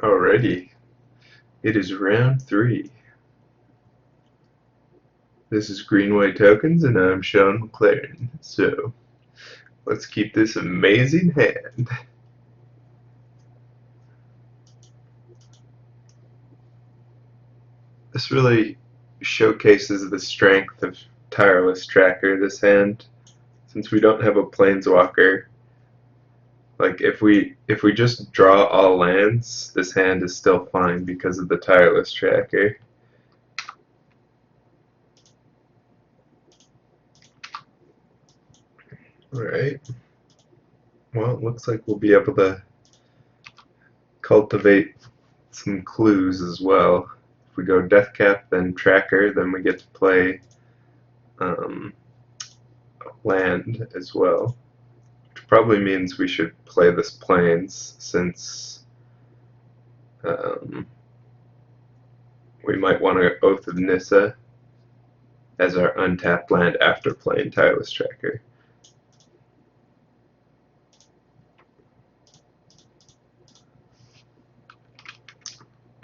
Alrighty, it is round 3. This is Green White Tokens, and I'm Shaun McLaren. So, let's keep this amazing hand. This really showcases the strength of Tireless Tracker, this hand. Since we don't have a Planeswalker, like if we just draw all lands, this hand is still fine because of the Tireless Tracker. Alright. Well, it looks like we'll be able to cultivate some clues as well. If we go Deathcap, then Tracker, then we get to play um, land as well. Which probably means we should play this Plains, since we might want to Oath of Nissa as our untapped land after playing Tireless Tracker.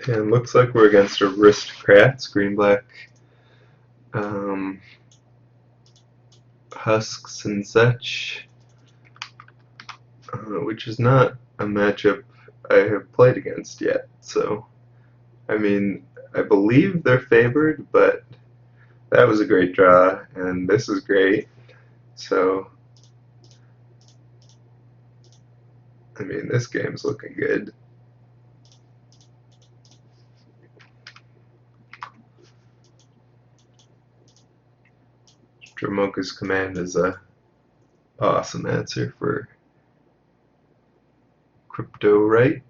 And looks like we're against Aristocrats, green-black husks and such, which is not a matchup I have played against yet. So, I mean, I believe they're favored, but that was a great draw, and this is great. So, I mean, this game's looking good. Dramoka's Command is a awesome answer for Crypto Right.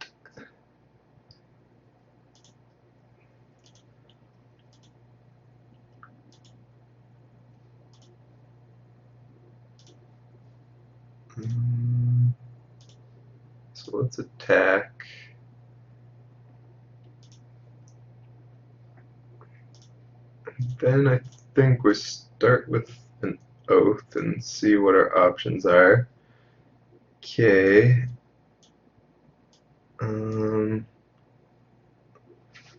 So let's attack. Then I think we start with an Oath and see what our options are. Okay.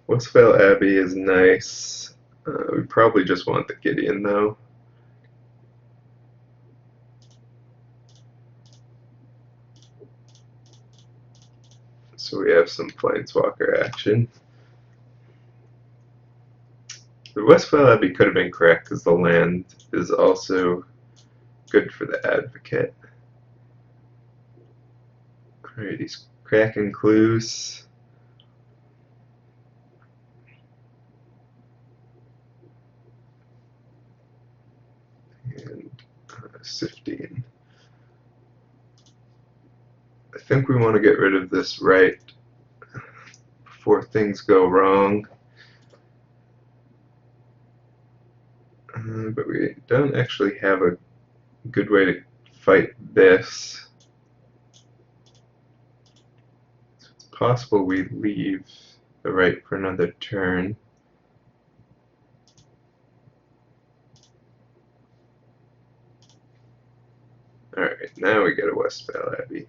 Westphal Abbey is nice. We probably just want the Gideon though. So we have some Planeswalker action. The Westphal Abbey could have been correct because the land is also good for the Advocate. Alright, he's cracking clues. And sifting. I think we want to get rid of this right before things go wrong. But we don't actually have a good way to fight this. So it's possible we leave the right for another turn. Alright, now we get a Westphal Abbey.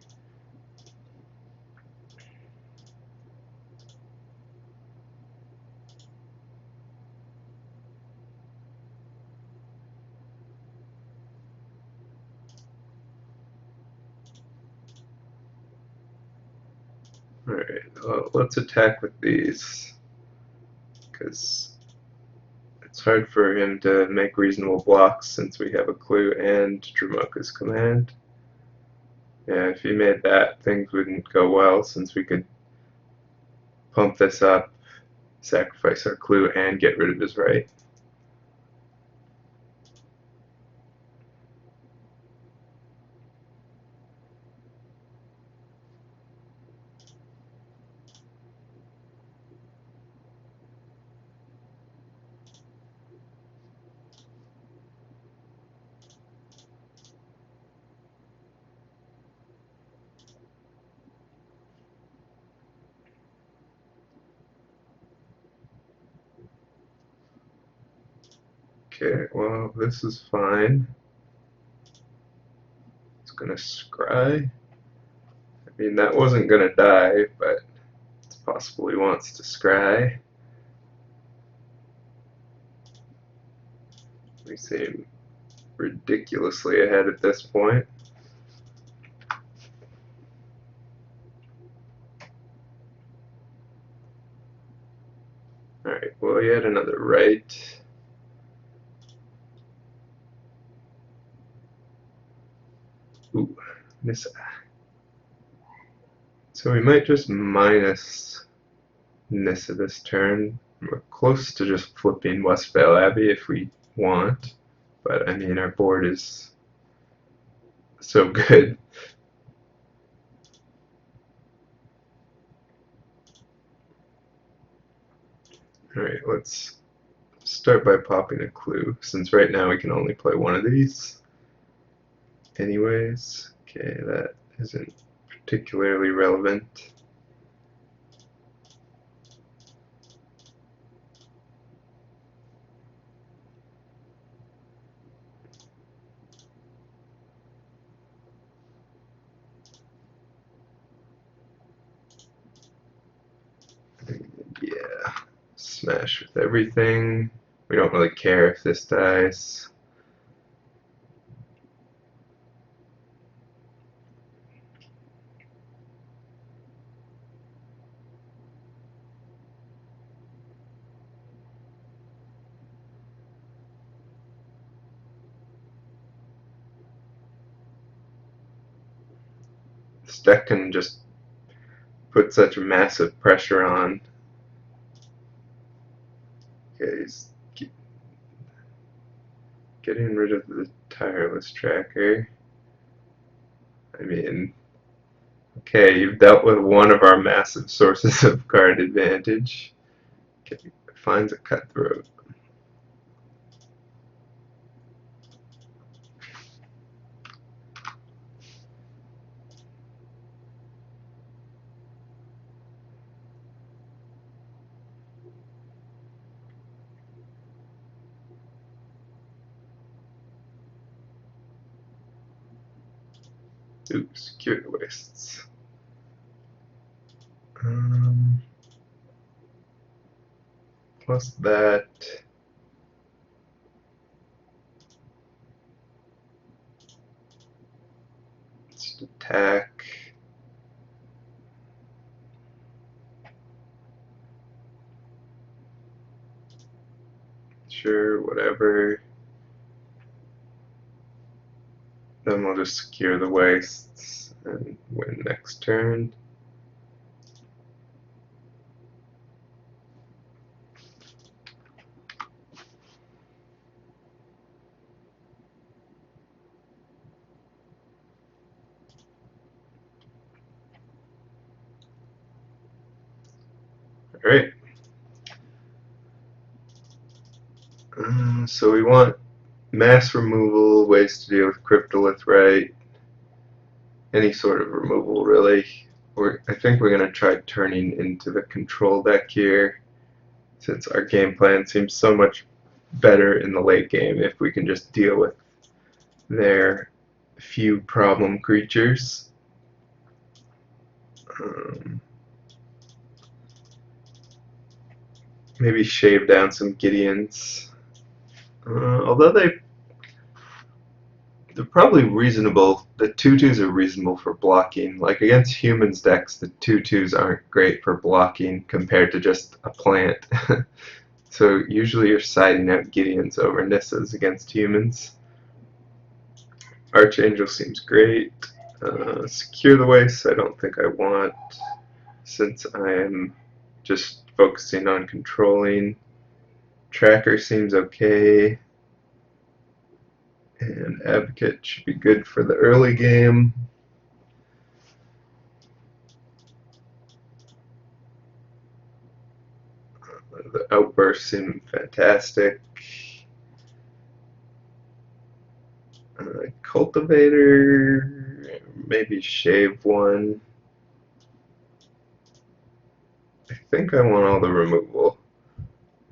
Alright, well, let's attack with these, because it's hard for him to make reasonable blocks since we have a clue and Dramoka's Command. Yeah, if he made that, things wouldn't go well since we could pump this up, sacrifice our clue, and get rid of his right. Okay, well, this is fine. It's gonna scry. I mean, that wasn't gonna die, but it's possible he wants to scry. We seem ridiculously ahead at this point. Alright, well, he had another right. Ooh, Nissa. So we might just minus Nissa this turn. We're close to just flipping Westvale Abbey if we want, but I mean, our board is so good. Alright, let's start by popping a clue, since right now we can only play one of these. Anyways, okay, that isn't particularly relevant. Yeah, smash with everything. We don't really care if this dies. This deck can just put such massive pressure on. Okay, he's getting rid of the tireless tracker. I mean, okay, you've dealt with one of our massive sources of card advantage. Okay, finds a cutthroat. Ooh, security wastes. Plus that. Let's attack. Sure, whatever. Then we'll just secure the wastes and win next turn. Alright. So we want mass removal, ways to deal with Cryptolith, right? Any sort of removal, really. I think we're going to try turning into the control deck here, since our game plan seems so much better in the late game if we can just deal with their few problem creatures. Maybe shave down some Gideons. Although they're probably reasonable. The 2/2s are reasonable for blocking. Like against humans decks, the 2/2s aren't great for blocking compared to just a plant. So usually you're siding out Gideons over Nissas against humans. Archangel seems great. Secure the Waste I don't think I want, since I am just focusing on controlling. Tracker seems okay. And Advocate should be good for the early game. The Outbursts seem fantastic. Cultivator, maybe shave one. I think I want all the removal.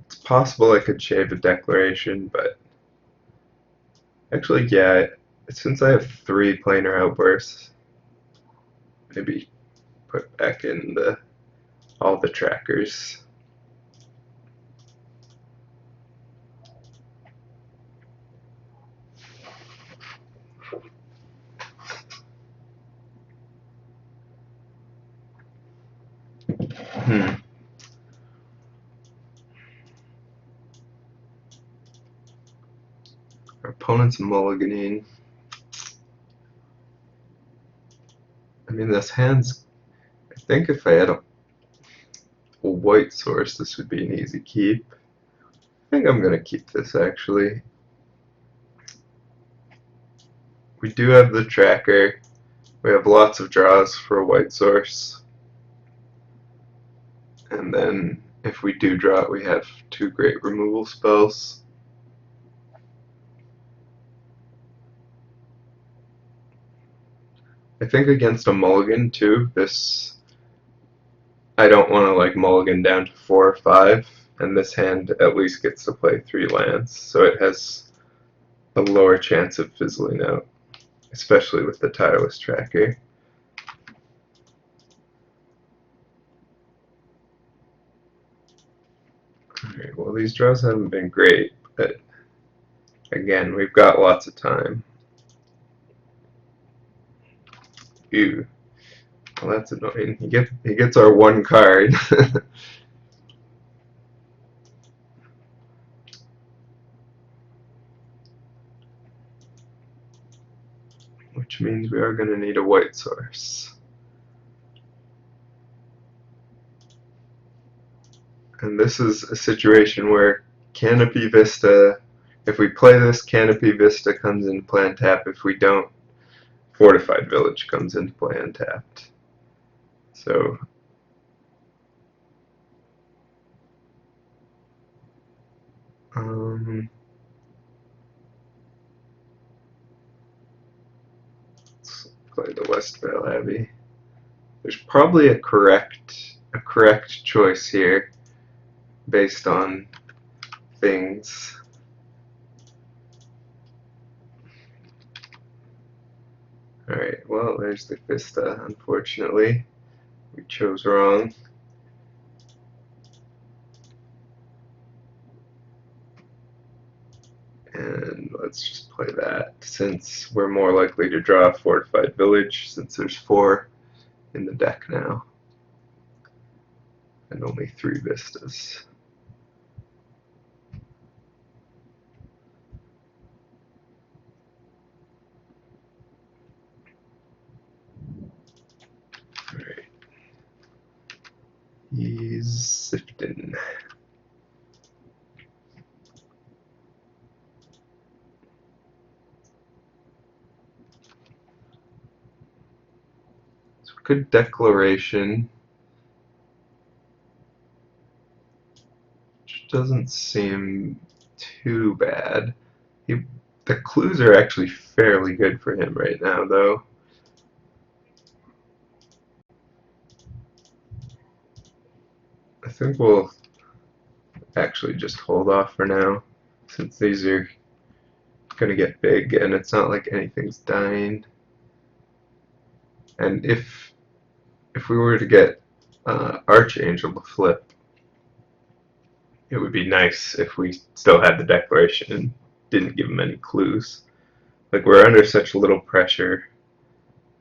It's possible I could shave a Declaration, but actually, yeah, since I have 3 planar outbursts, maybe put back in the all the trackers. Hmm. Our opponent's mulliganing. I mean, this hand's... I think if I had a white source, this would be an easy keep. I think I'm going to keep this, actually. We do have the tracker. We have lots of draws for a white source. And then, if we do draw it, we have 2 great removal spells. I think against a mulligan, too, this... I don't want to like mulligan down to 4 or 5, and this hand at least gets to play 3 lands, so it has a lower chance of fizzling out, especially with the tireless tracker. Alright, well, these draws haven't been great, but again, we've got lots of time. Ew. Well, that's annoying. He gets our 1 card. Which means we are going to need a white source. And this is a situation where Canopy Vista, if we play this, Canopy Vista comes into play untap. If we don't, Fortified Village comes into play untapped. So let's play the Westvale Abbey. There's probably a correct choice here based on things. Alright, well, there's the Vista, unfortunately. We chose wrong. And let's just play that, since we're more likely to draw a Fortified Village, since there's 4 in the deck now. And only 3 Vistas. Alright. He's sifting. So good declaration. Which doesn't seem too bad. The clues are actually fairly good for him right now, though. I think we'll actually just hold off for now, since these are going to get big, and it's not like anything's dying. And if we were to get Archangel to flip, it would be nice if we still had the declaration and didn't give him any clues. Like, we're under such little pressure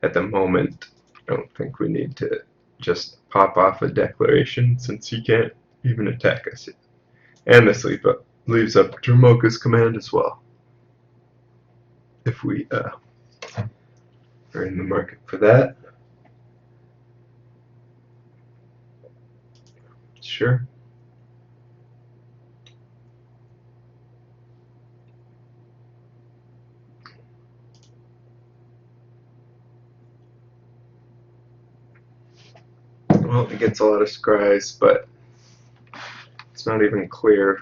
at the moment, I don't think we need to just pop off a declaration, since he can't even attack us yet. And this leaves up Dramoka's command as well, if we are in the market for that. Sure. Well, he gets a lot of scries, but it's not even clear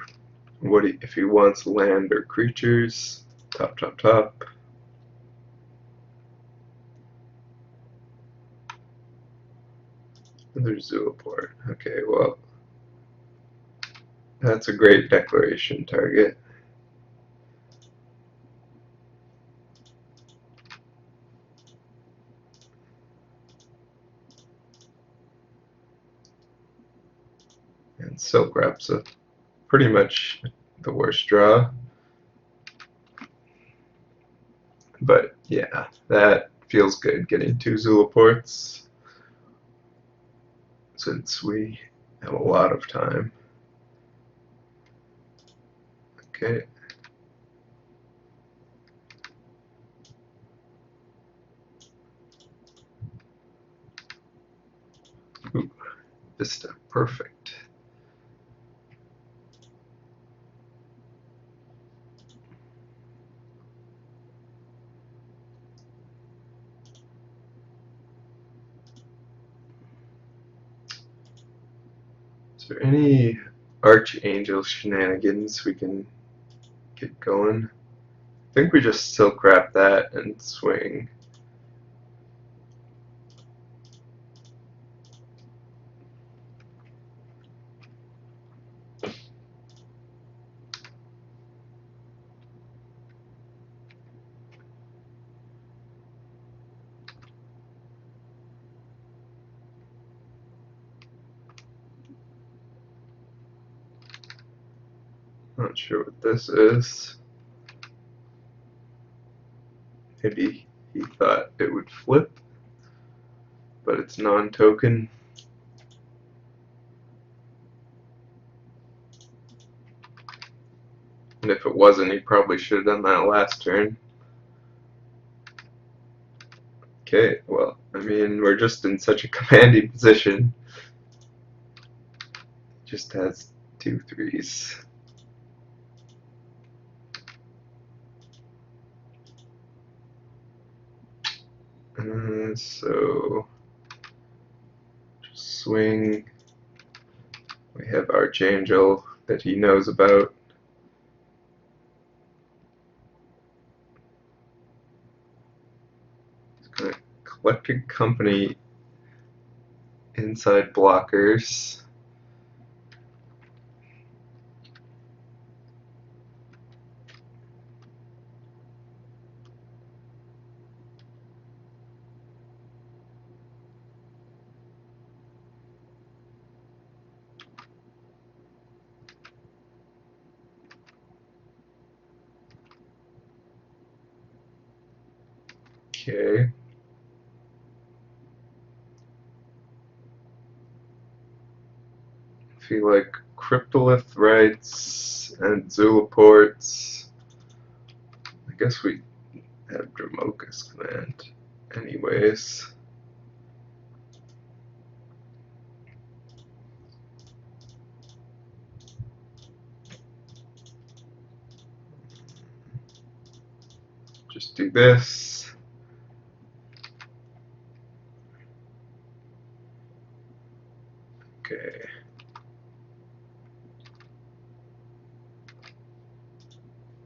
if he wants land or creatures. Top, top, top. There's Zulaport. Okay, well, that's a great declaration target. And silk wrap's pretty much the worst draw. But yeah, that feels good getting 2 Zula ports since we have a lot of time. Okay. Ooh, Vista, perfect. Is there any Archangel shenanigans we can get going? I think we just silk wrap that and swing. Not sure what this is. Maybe he thought it would flip, but it's non-token. And if it wasn't, he probably should have done that last turn. Okay, well, I mean, we're just in such a commanding position. Just has 2 3s. So just swing. We have Archangel that he knows about. He's gonna collected company inside blockers. Okay. I feel like Cryptolith rights and Zula ports. I guess we have Dramoka's command anyways. Just do this. Okay.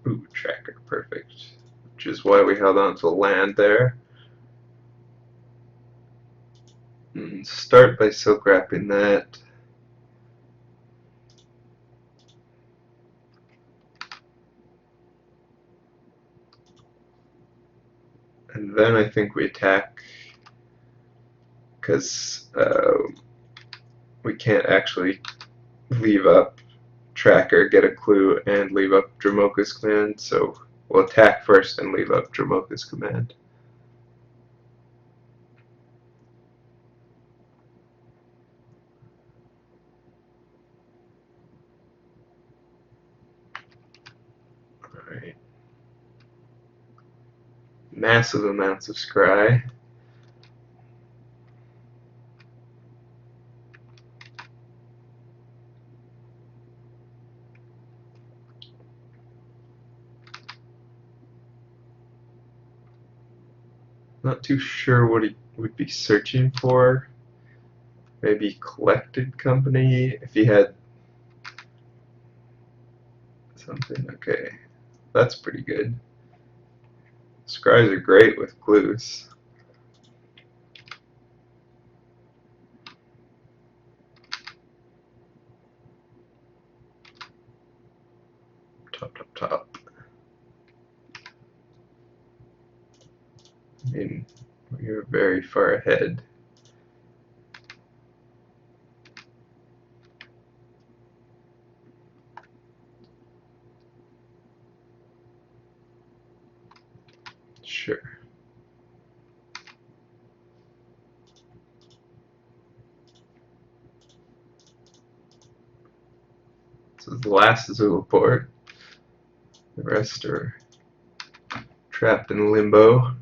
Ooh, tracker, perfect. Which is why we held on to land there. And start by silk wrapping that. And then I think we attack because we can't actually leave up tracker, get a clue, and leave up Dramoka's command, so we'll attack first and leave up Dramoka's command. Alright. Massive amounts of scry. Not too sure what he would be searching for. Maybe collected company if he had something. Okay, that's pretty good. Scries are great with clues. Top, top, top. I mean, we're very far ahead. Sure. This is the last Zulu port. The rest are trapped in limbo.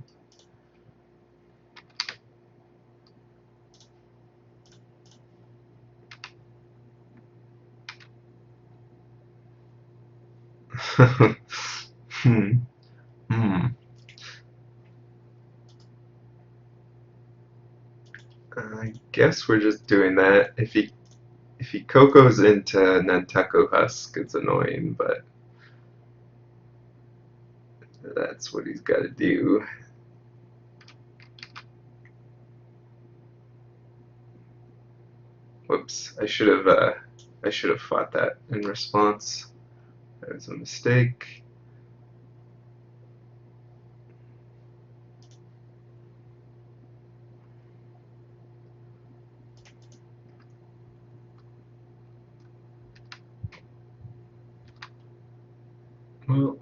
Hmm. Hmm. I guess we're just doing that. If he Coco's into Nantaco Husk, it's annoying, but that's what he's got to do. Whoops! I should have fought that in response. That was a mistake. Well,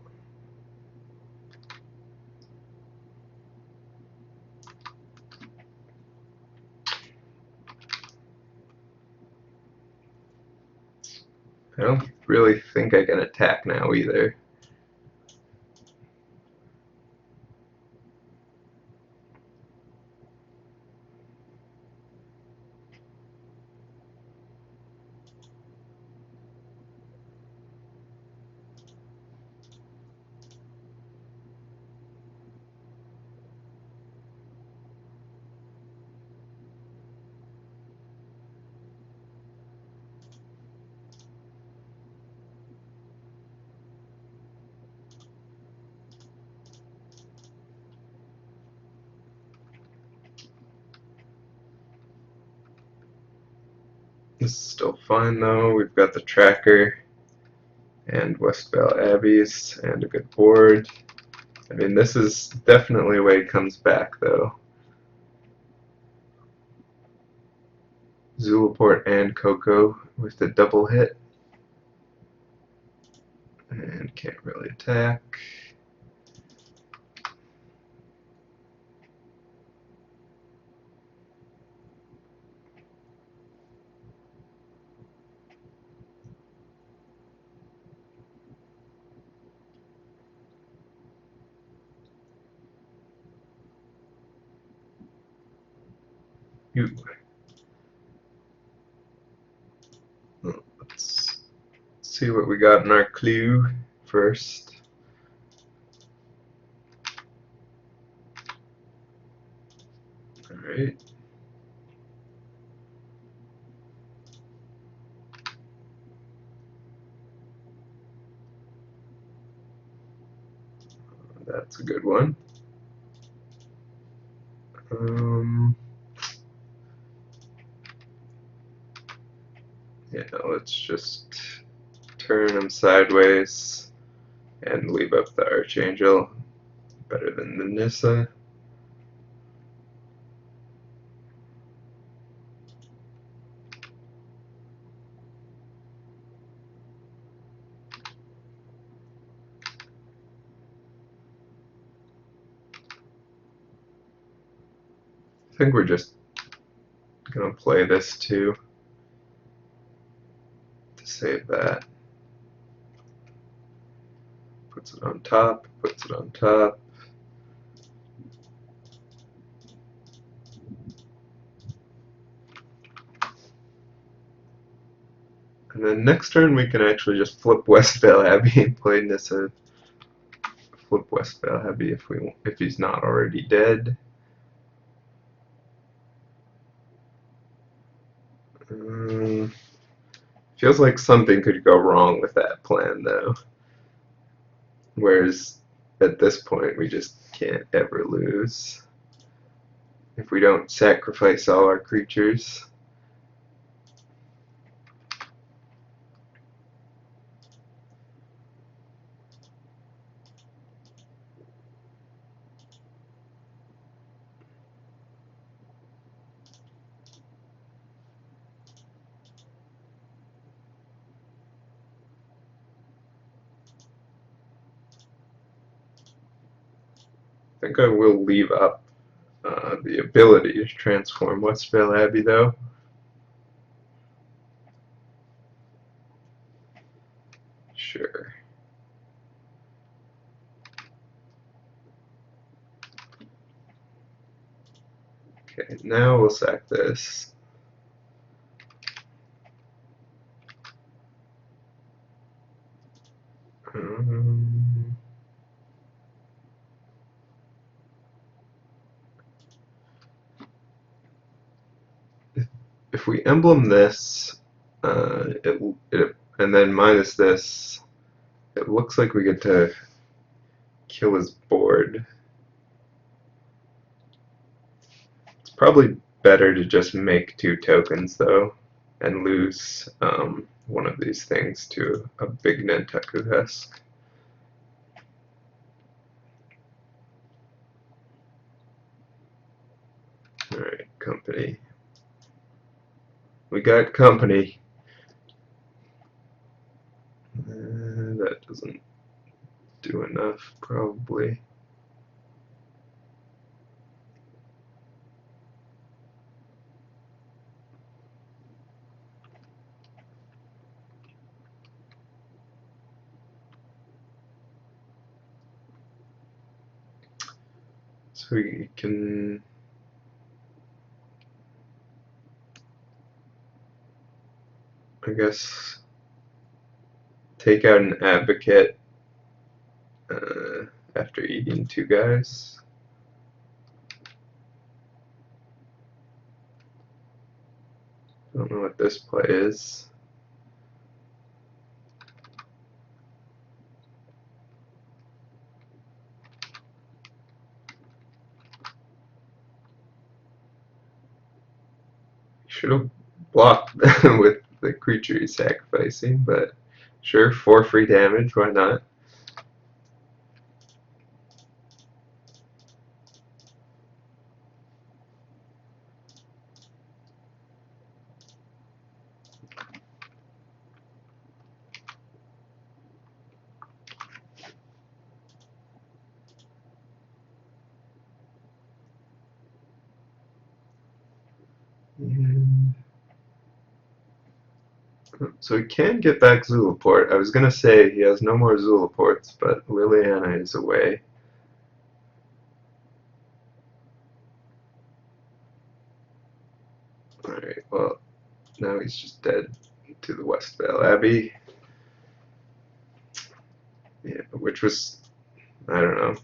I don't really think I can attack now either. This is still fine though. We've got the tracker and Westvale Abbeys and a good board. I mean, this is definitely a way he comes back though. Zulaport and Coco with the double hit. And can't really attack. You. Let's see what we got in our clue first. Alright. That's a good one. Yeah, let's just turn him sideways and leave up the Archangel. Better than the Nissa. I think we're just gonna play this too to save that. Puts it on top, puts it on top. And then next turn we can actually just flip Westvale Abbey and play Nissa. Flip Westvale Abbey if he's not already dead. Feels like something could go wrong with that plan though. Whereas at this point we just can't ever lose if we don't sacrifice all our creatures. I think I will leave up the ability to transform Westvale Abbey, though. Sure. Okay, now we'll sack this. Um, if we emblem this, and then minus this, it looks like we get to kill his board. It's probably better to just make 2 tokens, though, and lose one of these things to a big Nanteku Husk. Alright, company. We got company. That doesn't do enough, probably. So we can I guess take out an advocate after eating 2 guys. I don't know what this play is. Should have blocked with the creature he's sacrificing, but sure, 4 free damage, why not? And so he can get back Zulaport. I was going to say he has no more Zulaports, but Liliana is away. Alright, well, now he's just dead to the Westvale Abbey. Yeah, which was, I don't know,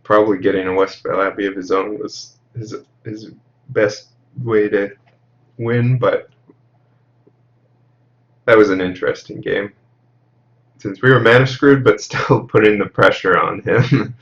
probably getting a Westvale Abbey of his own was his best way to win, but that was an interesting game. Since we were mana screwed, but still putting the pressure on him.